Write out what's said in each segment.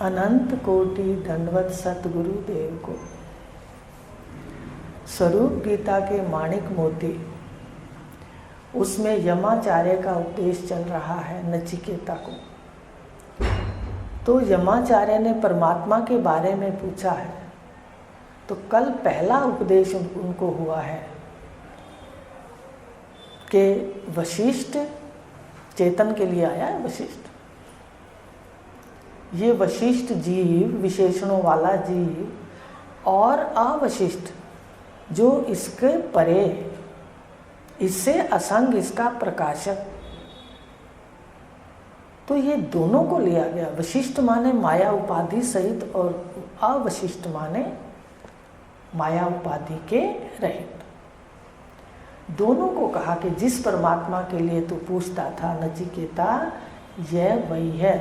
अनंत कोटि दंडवत सतगुरु देव को। स्वरूप गीता के माणिक मोती, उसमें यमाचार्य का उपदेश चल रहा है नचिकेता को। तो यमाचार्य ने परमात्मा के बारे में पूछा है। तो कल पहला उपदेश उनको हुआ है कि वशिष्ठ चेतन के लिए आया है। वशिष्ठ, ये वशिष्ठ जीव, विशेषणों वाला जीव और अवशिष्ट जो इसके परे, इससे असंग इसका प्रकाशक, तो ये दोनों को लिया गया। वशिष्ठ माने माया उपाधि सहित और अवशिष्ट माने माया उपाधि के रहित। दोनों को कहा कि जिस परमात्मा के लिए तू पूछता था नचिकेता, यह वही है।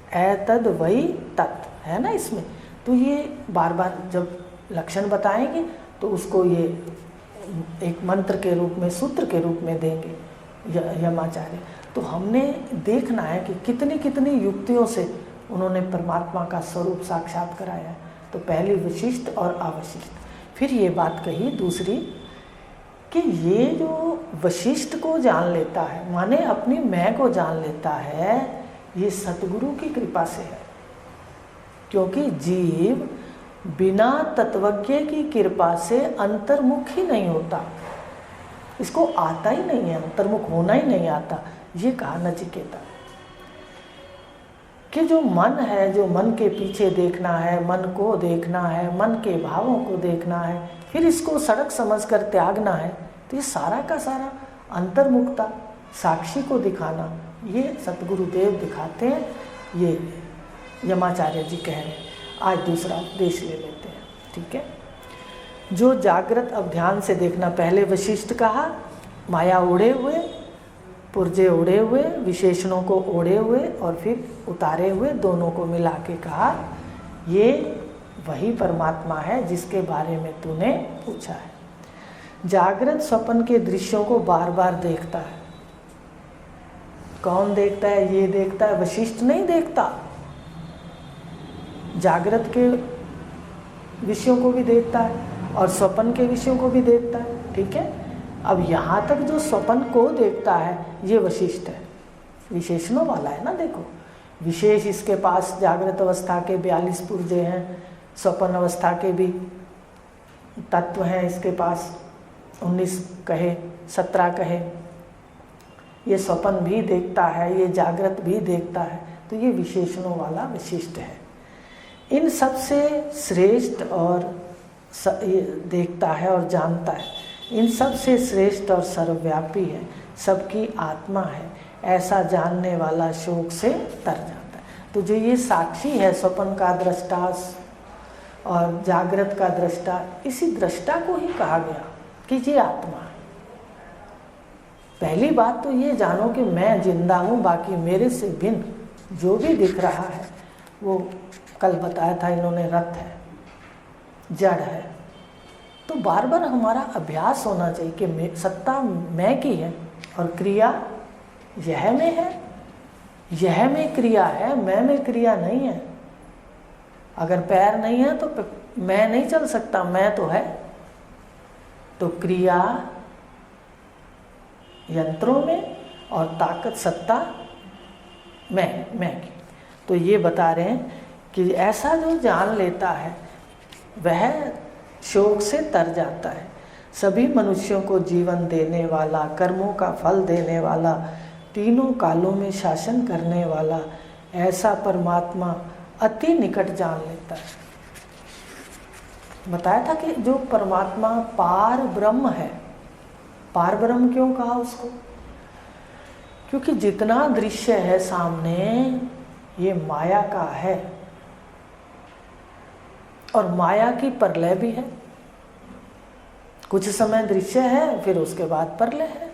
एतद वही तत् है ना इसमें। तो ये बार बार जब लक्षण बताएंगे तो उसको ये एक मंत्र के रूप में, सूत्र के रूप में देंगे यमाचार्य। तो हमने देखना है कि कितनी कितनी युक्तियों से उन्होंने परमात्मा का स्वरूप साक्षात कराया है। तो पहली विशिष्ट और अवशिष्ट, फिर ये बात कही दूसरी कि ये जो वशिष्ठ को जान लेता है, माने अपनी मैं को जान लेता है, ये सतगुरु की कृपा से है। क्योंकि जीव बिना तत्वज्ञ की कृपा से अंतर्मुख ही नहीं होता, इसको आता ही नहीं है, अंतर्मुख होना ही नहीं आता। ये कहा नचिकेता कि जो मन है, जो मन के पीछे देखना है, मन को देखना है, मन के भावों को देखना है, फिर इसको सड़क समझकर त्यागना है, तो ये सारा का सारा अंतर्मुखता, साक्षी को दिखाना, ये सतगुरुदेव दिखाते हैं। ये यमाचार्य जी कह रहे हैं। आज दूसरा उपदेश ले लेते हैं, ठीक है। जो जागृत अब ध्यान से देखना। पहले वशिष्ठ कहा, माया ओढ़े हुए, पुर्जे ओढ़े हुए, विशेषणों को ओढ़े हुए और फिर उतारे हुए, दोनों को मिला के कहा ये वही परमात्मा है जिसके बारे में तूने पूछा है। जागृत स्वप्न के दृश्यों को बार बार देखता है। कौन देखता है? ये देखता है, वशिष्ठ नहीं देखता। जागृत के विषयों को भी देखता है और स्वप्न के विषयों को भी देखता है, ठीक है। अब यहाँ तक जो स्वप्न को देखता है ये वशिष्ठ है, विशेषणों वाला है ना। देखो, विशेष इसके पास जागृत अवस्था के 42 पुर्जे हैं, स्वप्न अवस्था के भी तत्व हैं इसके पास, 19 कहे 17 कहे। ये स्वप्न भी देखता है, ये जागृत भी देखता है, तो ये विशेषणों वाला विशिष्ट है। इन सब से श्रेष्ठ और देखता है और जानता है, इन सब से श्रेष्ठ और सर्वव्यापी है, सबकी आत्मा है, ऐसा जानने वाला शोक से तर जाता है। तो जो ये साक्षी है, स्वप्न का दृष्टा और जागृत का दृष्टा, इसी दृष्टा को ही कहा गया कि ये आत्मा है। पहली बात तो ये जानो कि मैं जिंदा हूँ, बाकी मेरे से भिन्न जो भी दिख रहा है वो कल बताया था इन्होंने रथ है, जड़ है। तो बार बार हमारा अभ्यास होना चाहिए कि सत्ता मैं की है और क्रिया यह में है, यह में क्रिया है, मैं में क्रिया नहीं है। अगर पैर नहीं है तो मैं नहीं चल सकता, मैं तो है। तो क्रिया यंत्रों में और ताकत सत्ता मैं की। तो ये बता रहे हैं कि ऐसा जो जान लेता है वह शोक से तर जाता है। सभी मनुष्यों को जीवन देने वाला, कर्मों का फल देने वाला, तीनों कालों में शासन करने वाला, ऐसा परमात्मा अति निकट जान लेता है। बताया था कि जो परमात्मा पार ब्रह्म है। पार ब्रह्म क्यों कहा उसको? क्योंकि जितना दृश्य है सामने ये माया का है और माया की प्रलय भी है। कुछ समय दृश्य है, फिर उसके बाद प्रलय है।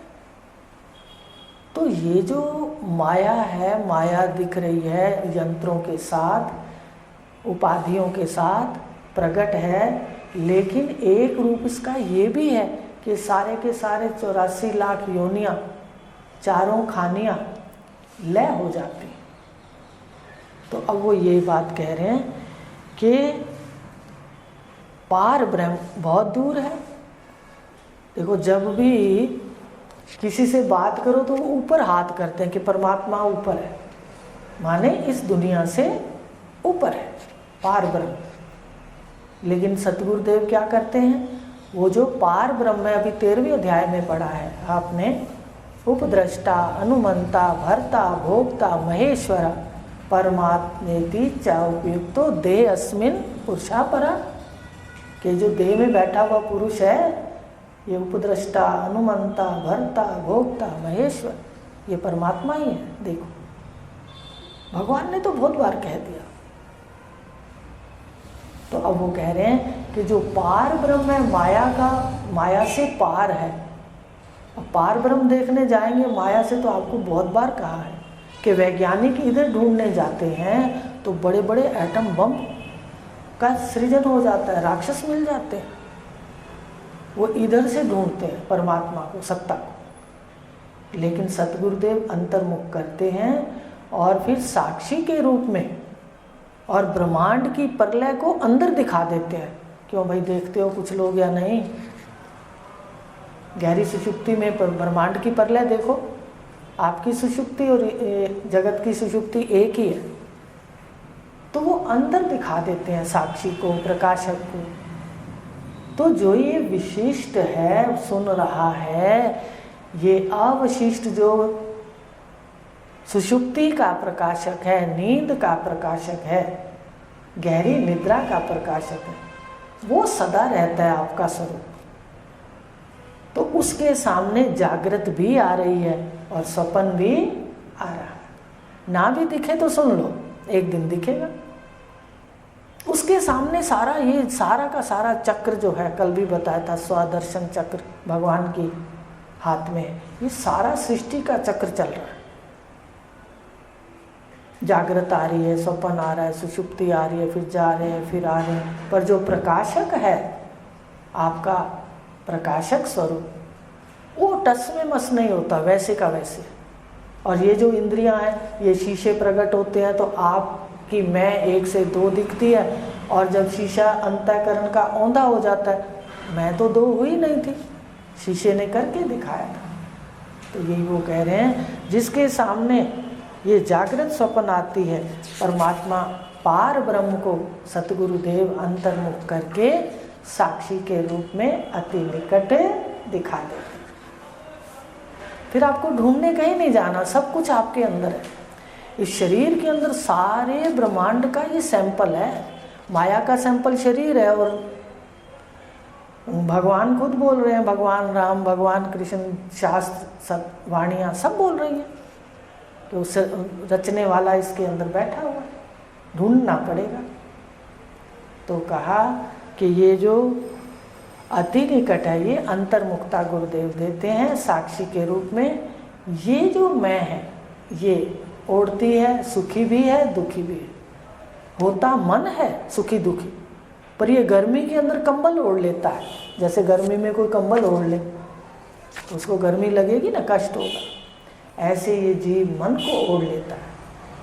तो ये जो माया है, माया दिख रही है यंत्रों के साथ, उपाधियों के साथ प्रकट है, लेकिन एक रूप इसका ये भी है कि सारे के सारे 84 लाख योनियां, चारों खानियां लय हो जाती। तो अब वो ये बात कह रहे हैं कि पार ब्रह्म बहुत दूर है। देखो, जब भी किसी से बात करो तो वो ऊपर हाथ करते हैं कि परमात्मा ऊपर है, माने इस दुनिया से ऊपर है, पार ब्रह्म। लेकिन सतगुरुदेव क्या करते हैं, वो जो पार ब्रह्म है, अभी 13वें अध्याय में पढ़ा है आपने, उपद्रष्टा अनुमंता भर्ता भोक्ता महेश्वरा परमात्मेति च उपयुक्तो देह अस्मिन पुरुषा परा, कि जो देह में बैठा हुआ पुरुष है ये उपद्रष्टा अनुमंता भर्ता भोक्ता महेश्वर, ये परमात्मा ही है। देखो, भगवान ने तो बहुत बार कह दिया। तो अब वो कह रहे हैं कि जो पार ब्रह्म है, माया से पार है। अब पार ब्रह्म देखने जाएंगे माया से, तो आपको बहुत बार कहा है कि वैज्ञानिक इधर ढूंढने जाते हैं तो बड़े बड़े एटम बम का सृजन हो जाता है, राक्षस मिल जाते हैं। वो इधर से ढूंढते हैं परमात्मा को, सत्ता को। लेकिन सतगुरुदेव अंतर्मुख करते हैं और फिर साक्षी के रूप में और ब्रह्मांड की प्रलय को अंदर दिखा देते हैं। क्यों भाई, देखते हो कुछ लोग या नहीं? गहरी सुषुप्ति में ब्रह्मांड की प्रलय देखो। आपकी सुषुप्ति और जगत की सुषुप्ति एक ही है, तो वो अंदर दिखा देते हैं साक्षी को, प्रकाशक को। तो जो ये विशिष्ट है, सुन रहा है, ये अवशिष्ट जो सुषुप्ति का प्रकाशक है, नींद का प्रकाशक है, गहरी निद्रा का प्रकाशक है, वो सदा रहता है आपका स्वरूप। तो उसके सामने जागृत भी आ रही है और स्वप्न भी आ रहा है। ना भी दिखे तो सुन लो, एक दिन दिखेगा। उसके सामने सारा ये सारा का सारा चक्र जो है, कल भी बताया था, स्वदर्शन चक्र भगवान की हाथ में है। ये सारा सृष्टि का चक्र चल रहा है। जागृत आ रही है, स्वप्न आ रहा है, सुषुप्ति आ रही है, फिर जा रहे हैं, फिर आ रहे हैं। पर जो प्रकाशक है, आपका प्रकाशक स्वरूप, वो टस में मस नहीं होता, वैसे का वैसे। और ये जो इंद्रियां हैं, ये शीशे प्रकट होते हैं तो आपकी मैं 1 से 2 दिखती है, और जब शीशा अंतःकरण का औंधा हो जाता है, मैं तो 2 हुई नहीं थी, शीशे ने करके दिखाया था। तो यही वो कह रहे हैं, जिसके सामने ये जागृत स्वप्न आती है, परमात्मा पार ब्रह्म को सतगुरुदेव अंतर्मुख करके साक्षी के रूप में अति निकट दिखा देते। फिर आपको ढूंढने कहीं नहीं जाना, सब कुछ आपके अंदर है। इस शरीर के अंदर सारे ब्रह्मांड का ये सैंपल है। माया का सैंपल शरीर है, और भगवान खुद बोल रहे हैं, भगवान राम, भगवान कृष्ण, शास्त्र, सब वाणियाँ सब बोल रही हैं कि उस रचने वाला इसके अंदर बैठा हुआ है, ढूंढना पड़ेगा। तो कहा कि ये जो अति निकट है, ये अंतर्मुक्ता गुरुदेव देते हैं साक्षी के रूप में। ये जो मैं है, ये ओढ़ती है, सुखी भी है, दुखी भी है। होता मन है सुखी दुखी, पर ये गर्मी के अंदर कंबल ओढ़ लेता है। जैसे गर्मी में कोई कंबल ओढ़ ले, उसको गर्मी लगेगी ना, कष्ट होगा। ऐसे ये जीव मन को ओढ़ लेता है।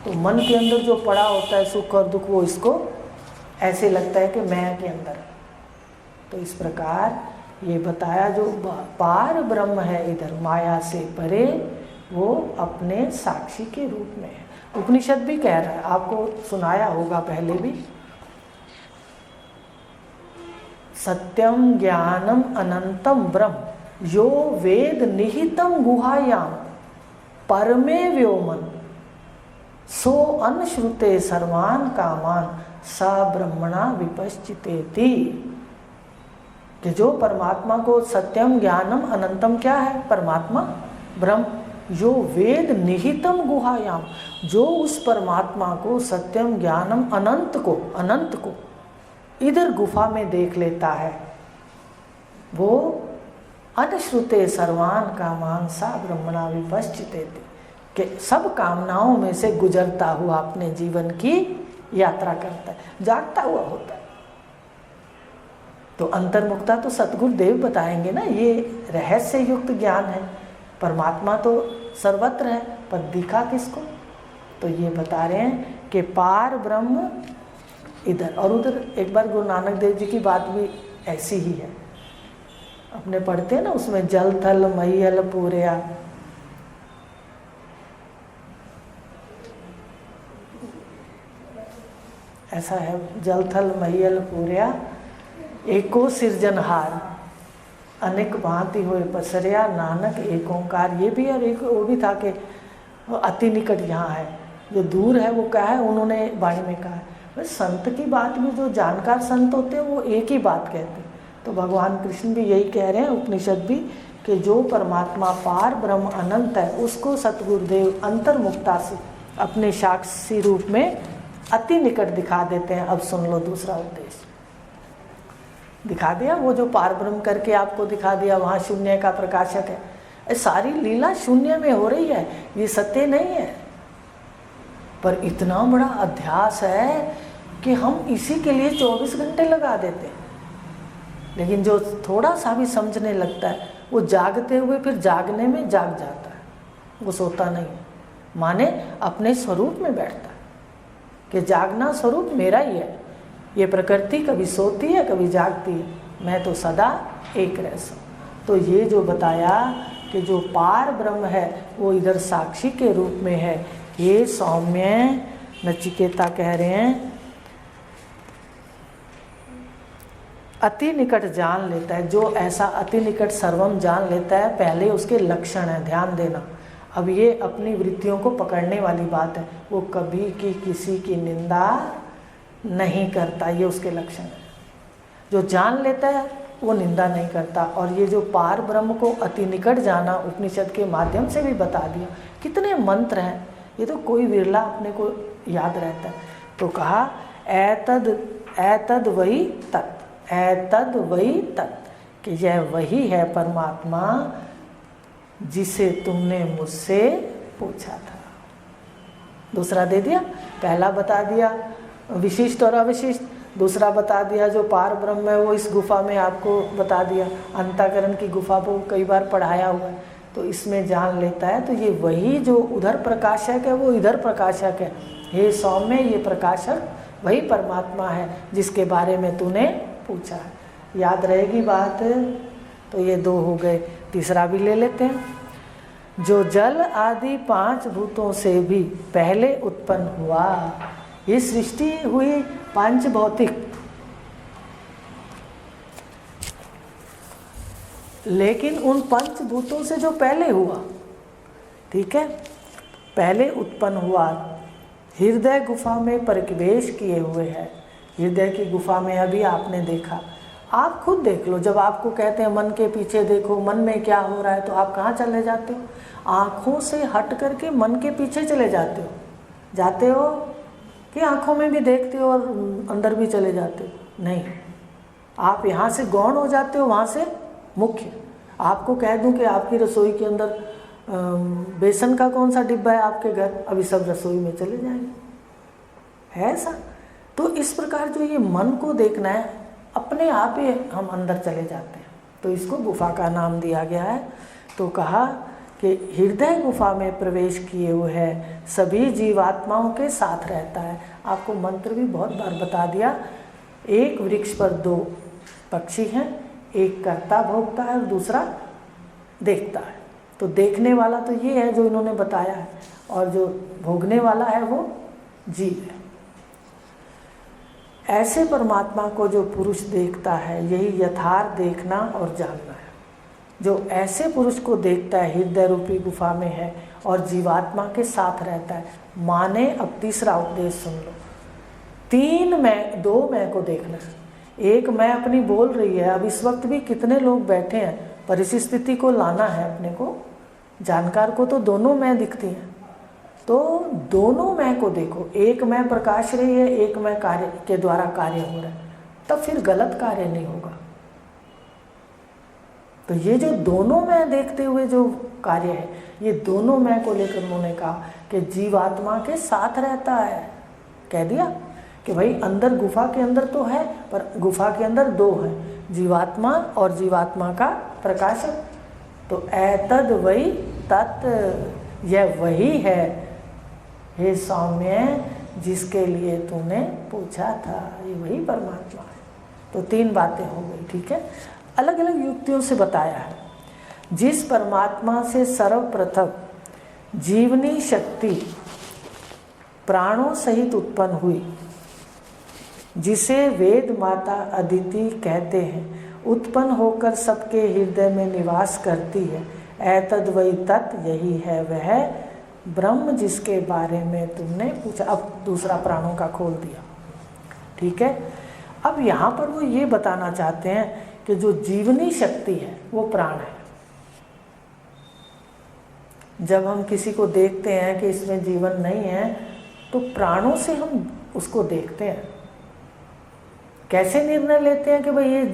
तो मन के अंदर जो पड़ा होता है सुख और दुख, वो इसको ऐसे लगता है कि मैं के अंदर है। तो इस प्रकार ये बताया, जो पार ब्रह्म है इधर माया से परे, वो अपने साक्षी के रूप में है। उपनिषद भी कह रहा है, आपको सुनाया होगा पहले भी, सत्यम ज्ञानम अनंतम ब्रह्म यो वेद निहितम गुहायाम परमे व्योमन सो अनश्रुते सर्वान कामान स ब्रह्मणा विपश्चितेति। कि जो परमात्मा को सत्यम ज्ञानम अनंतम क्या है, परमात्मा ब्रह्म, जो वेद निहितम गुहायाम, जो उस परमात्मा को सत्यम ज्ञानम अनंत को इधर गुफा में देख लेता है, वो अनश्रुते सर्वान कामान सा ब्रह्मणा विपश्चितेति, कि सब कामनाओं में से गुजरता हुआ अपने जीवन की यात्रा करता है, जागता हुआ होता है। तो अंतर्मुक्ता तो सतगुरुदेव बताएंगे ना, ये रहस्य युक्त ज्ञान है। परमात्मा तो सर्वत्र है, पर दिखा किसको? तो ये बता रहे हैं कि पार ब्रह्म इधर और उधर। एक बार गुरु नानक देव जी की बात भी ऐसी ही है, अपने पढ़ते हैं ना उसमें, जल थल महीयल पूर्या, ऐसा है, जल थल महीयल पूर्या एको सिरजनहार, अनेक भांति हुए पसरिया, नानक एक ओंकार। ये भी और एक वो भी था कि अति निकट यहाँ है, जो दूर है वो क्या है, उन्होंने वाणी में कहा है। बस संत की बात भी, जो जानकार संत होते हैं वो एक ही बात कहते हैं। तो भगवान कृष्ण भी यही कह रहे हैं, उपनिषद भी, कि जो परमात्मा पार ब्रह्म अनंत है उसको सतगुरुदेव अंतर्मुक्ता से अपने साक्षी रूप में अति निकट दिखा देते हैं। अब सुन लो दूसरा उपदेश। दिखा दिया वो जो पार ब्रह्म करके आपको दिखा दिया, वहाँ शून्य का प्रकाशक है। सारी लीला शून्य में हो रही है, ये सत्य नहीं है। पर इतना बड़ा अध्यास है कि हम इसी के लिए 24 घंटे लगा देते हैं। लेकिन जो थोड़ा सा भी समझने लगता है वो जागते हुए फिर जागने में जाग जाता है, वो सोता नहीं है। माने अपने स्वरूप में बैठता है कि जागना स्वरूप मेरा ही है। ये प्रकृति कभी सोती है कभी जागती है, मैं तो सदा एक रह। तो ये जो बताया कि जो पार ब्रह्म है वो इधर साक्षी के रूप में है। ये सौम्य नचिकेता कह रहे हैं, अति निकट जान लेता है। जो ऐसा अति निकट सर्वम जान लेता है, पहले उसके लक्षण है, ध्यान देना। अब ये अपनी वृत्तियों को पकड़ने वाली बात है। वो कभी की किसी की निंदा नहीं करता, ये उसके लक्षण है। जो जान लेता है वो निंदा नहीं करता। और ये जो पार ब्रह्म को अति निकट जाना, उपनिषद के माध्यम से भी बता दिया। कितने मंत्र हैं, ये तो कोई विरला अपने को याद रहता है। तो कहा ऐतद वही तत्, ऐतद वही तत्, कि यह वही है परमात्मा जिसे तुमने मुझसे पूछा था। दूसरा दे दिया, पहला बता दिया विशिष्ट और अविशिष्ट, दूसरा बता दिया जो पार ब्रह्म है वो इस गुफा में आपको बता दिया। अंतःकरण की गुफा को कई बार पढ़ाया हुआ है, तो इसमें जान लेता है। तो ये वही जो उधर प्रकाशक है वो इधर प्रकाशक है। हे सौम्य, ये प्रकाशक वही परमात्मा है जिसके बारे में तूने पूछा है। याद रहेगी बात। तो ये दो हो गए, तीसरा भी ले लेते हैं। जो जल आदि 5 भूतों से भी पहले उत्पन्न हुआ, ये सृष्टि हुई पंच भौतिक, लेकिन उन पंचभूतों से जो पहले हुआ, ठीक है, पहले उत्पन्न हुआ, हृदय गुफा में प्रवेश किए हुए है। हृदय की गुफा में अभी आपने देखा, आप खुद देख लो। जब आपको कहते हैं मन के पीछे देखो, मन में क्या हो रहा है, तो आप कहाँ चले जाते हो? आँखों से हट करके मन के पीछे चले जाते हो कि आँखों में भी देखते हो और अंदर भी चले जाते हो? नहीं, आप यहाँ से गौण हो जाते हो, वहाँ से मुख्य। आपको कह दूं कि आपकी रसोई के अंदर बेसन का कौन सा डिब्बा है आपके घर, अभी सब रसोई में चले जाएंगे, है ऐसा? तो इस प्रकार जो ये मन को देखना है, अपने आप ही हम अंदर चले जाते हैं। तो इसको गुफा का नाम दिया गया है। तो कहा कि हृदय गुफा में प्रवेश किए हुए है, सभी जीवात्माओं के साथ रहता है। आपको मंत्र भी बहुत बार बता दिया। एक वृक्ष पर 2 पक्षी हैं, एक कर्ता भोगता है और दूसरा देखता है। तो देखने वाला तो ये है जो इन्होंने बताया है, और जो भोगने वाला है वो जीव है। ऐसे परमात्मा को जो पुरुष देखता है, यही यथार्थ देखना और जानना है। जो ऐसे पुरुष को देखता है, हृदय रूपी गुफा में है और जीवात्मा के साथ रहता है। माने अब तीसरा उपदेश सुन लो। 3 मैं, 2 मैं को देखना। एक मैं अपनी बोल रही है, अब इस वक्त भी कितने लोग बैठे हैं, पर इस स्थिति को लाना है अपने को। जानकार को तो दोनों मैं दिखती हैं, तो दोनों मैं को देखो। एक मैं प्रकाश रही है, एक मैं कार्य के द्वारा कार्य हो रहा है, तब फिर गलत कार्य नहीं होगा। तो ये जो दोनों मैं देखते हुए जो कार्य है, ये दोनों मैं को लेकर उन्होंने कहा कि जीवात्मा के साथ रहता है। कह दिया कि भाई अंदर गुफा के अंदर तो है, पर गुफा के अंदर 2 हैं, जीवात्मा और जीवात्मा का प्रकाशक। तो ऐतद वही तत्, यह वही है हे सौम्य, जिसके लिए तूने पूछा था, ये वही परमात्मा है। तो 3 बातें हो गई, ठीक है। अलग अलग युक्तियों से बताया है। जिस परमात्मा से सर्वप्रथम जीवनी शक्ति प्राणों सहित उत्पन्न हुई, जिसे वेद माता अदिति कहते हैं, उत्पन्न होकर सबके हृदय में निवास करती है, एतद वही तत्, यही है वह ब्रह्म जिसके बारे में तुमने पूछा। अब दूसरा प्राणों का खोल दिया, ठीक है। अब यहाँ पर वो ये बताना चाहते हैं कि जो जीवनी शक्ति है वो प्राण है। जब हम किसी को देखते हैं कि इसमें जीवन नहीं है, तो प्राणों से हम उसको देखते हैं। कैसे निर्णय लेते हैं कि भाई ये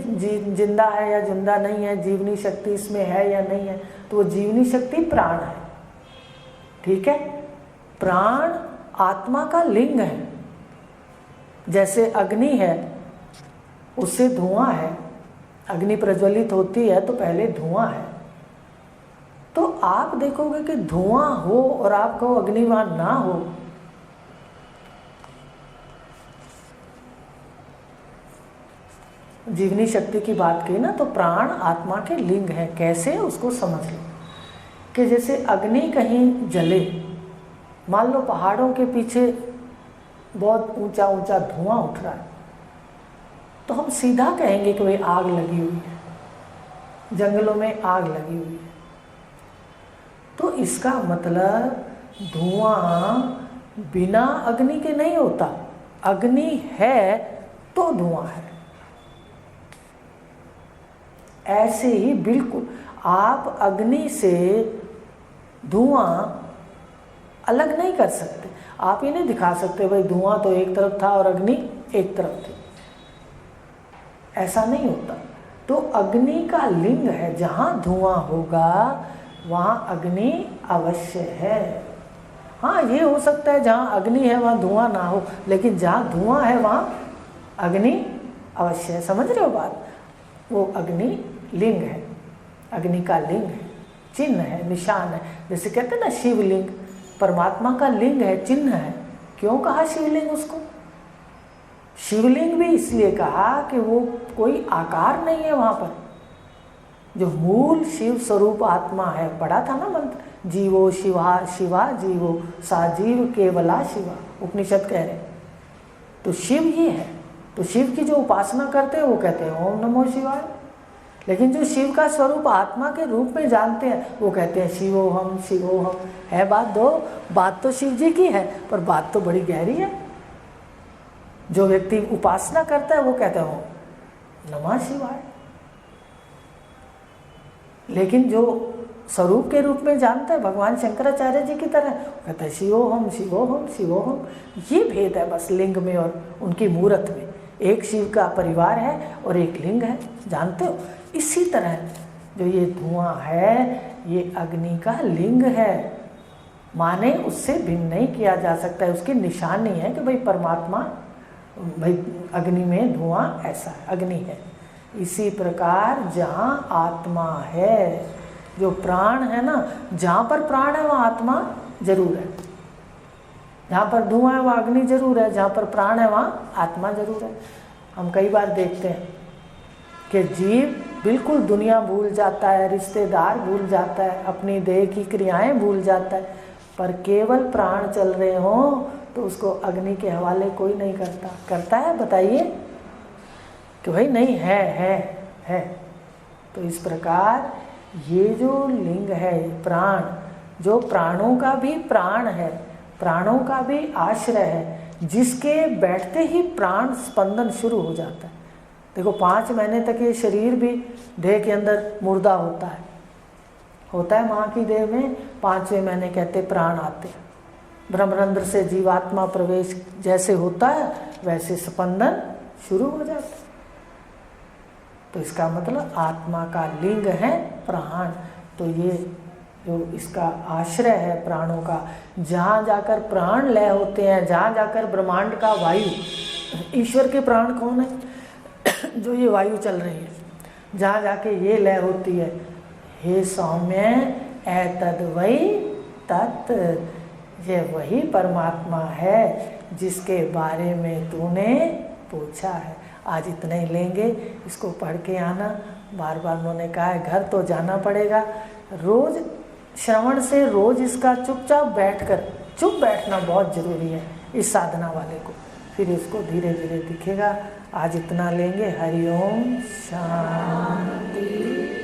जिंदा है या जिंदा नहीं है, जीवनी शक्ति इसमें है या नहीं है? तो वो जीवनी शक्ति प्राण है, ठीक है। प्राण आत्मा का लिंग है। जैसे अग्नि है, उससे धुआं है, अग्नि प्रज्वलित होती है तो पहले धुआं है। तो आप देखोगे कि धुआं हो और आपको अग्निवान ना हो, जीवनी शक्ति की बात की ना, तो प्राण आत्मा के लिंग है। कैसे, उसको समझ लो कि जैसे अग्नि कहीं जले, मान लो पहाड़ों के पीछे बहुत ऊंचा ऊंचा धुआं उठ रहा है, तो हम सीधा कहेंगे कि भाई आग लगी हुई है, जंगलों में आग लगी हुई है। तो इसका मतलब धुआं बिना अग्नि के नहीं होता, अग्नि है तो धुआं है। ऐसे ही बिल्कुल आप अग्नि से धुआं अलग नहीं कर सकते। आप ये नहीं दिखा सकते भाई धुआं तो एक तरफ था और अग्नि एक तरफ थी, ऐसा नहीं होता। तो अग्नि का लिंग है, जहाँ धुआं होगा वहाँ अग्नि अवश्य है। हाँ, ये हो सकता है जहाँ अग्नि है वहाँ धुआं ना हो, लेकिन जहाँ धुआं है वहाँ अग्नि अवश्य है। समझ रहे हो बात? वो अग्नि लिंग है, अग्नि का लिंग है, चिन्ह है, निशान है। जैसे कहते हैं ना शिवलिंग, परमात्मा का लिंग है, चिन्ह है। क्यों कहा शिवलिंग उसको? शिवलिंग भी इसलिए कहा कि वो कोई आकार नहीं है वहाँ पर, जो मूल शिव स्वरूप आत्मा है। पढ़ा था ना मंत्र, जीवो शिवा शिवा जीवो सा जीव केवला शिवा, उपनिषद कह रहे। तो शिव ये है। तो शिव की जो उपासना करते हैं वो कहते हैं ओम नमो शिवाय, लेकिन जो शिव का स्वरूप आत्मा के रूप में जानते हैं वो कहते हैं शिवोहम शिवोहम। है बात दो, बात तो शिव जी की है, पर बात तो बड़ी गहरी है। जो व्यक्ति उपासना करता है वो कहते हैं ओम नमः शिवाय, लेकिन जो स्वरूप के रूप में जानता है भगवान शंकराचार्य जी की तरह, कहता है शिवोहम शिवोहम शिवोहम। ये भेद है बस लिंग में और उनकी मूर्त में। एक शिव का परिवार है और एक लिंग है, जानते हो। इसी तरह जो ये धुआं है ये अग्नि का लिंग है, माने उससे भिन्न नहीं किया जा सकता है। उसकी निशानी है कि भाई परमात्मा, भाई अग्नि में धुआं ऐसा है, अग्नि है। इसी प्रकार जहाँ आत्मा है, जो प्राण है ना, जहाँ पर प्राण है वहाँ आत्मा जरूर है। जहाँ पर धुआं है वहाँ अग्नि जरूर है, जहाँ पर प्राण है वहाँ आत्मा जरूर है। हम कई बार देखते हैं कि जीव बिल्कुल दुनिया भूल जाता है, रिश्तेदार भूल जाता है, अपनी देह की क्रियाएं भूल जाता है, पर केवल प्राण चल रहे हों तो उसको अग्नि के हवाले कोई नहीं करता। करता है? बताइए कि भाई नहीं है। तो इस प्रकार ये जो लिंग है प्राण, जो प्राणों का भी प्राण है, प्राणों का भी आश्रय है, जिसके बैठते ही प्राण स्पंदन शुरू हो जाता है। देखो 5 महीने तक ये शरीर भी देह के अंदर मुर्दा होता है माँ की देह में। 5वें महीने कहते प्राण आते हैं। ब्रह्मरंध्र से जीवात्मा प्रवेश जैसे होता है वैसे स्पंदन शुरू हो जाता है। तो इसका मतलब आत्मा का लिंग है प्राण। तो ये जो इसका आश्रय है प्राणों का, जहाँ जाकर प्राण लय होते हैं, जहाँ जाकर ब्रह्मांड का वायु, ईश्वर के प्राण कौन है? जो ये वायु चल रही है, जहाँ जाके ये लय होती है, हे सौम्य एतद् वै तत्, ये वही परमात्मा है जिसके बारे में तूने पूछा है। आज इतना ही लेंगे, इसको पढ़ के आना। बार बार उन्होंने कहा है घर तो जाना पड़ेगा, रोज श्रवण से रोज इसका चुपचाप बैठकर, चुप बैठना बहुत ज़रूरी है इस साधना वाले को, फिर इसको धीरे धीरे दिखेगा। आज इतना लेंगे। हरि ओम शांति।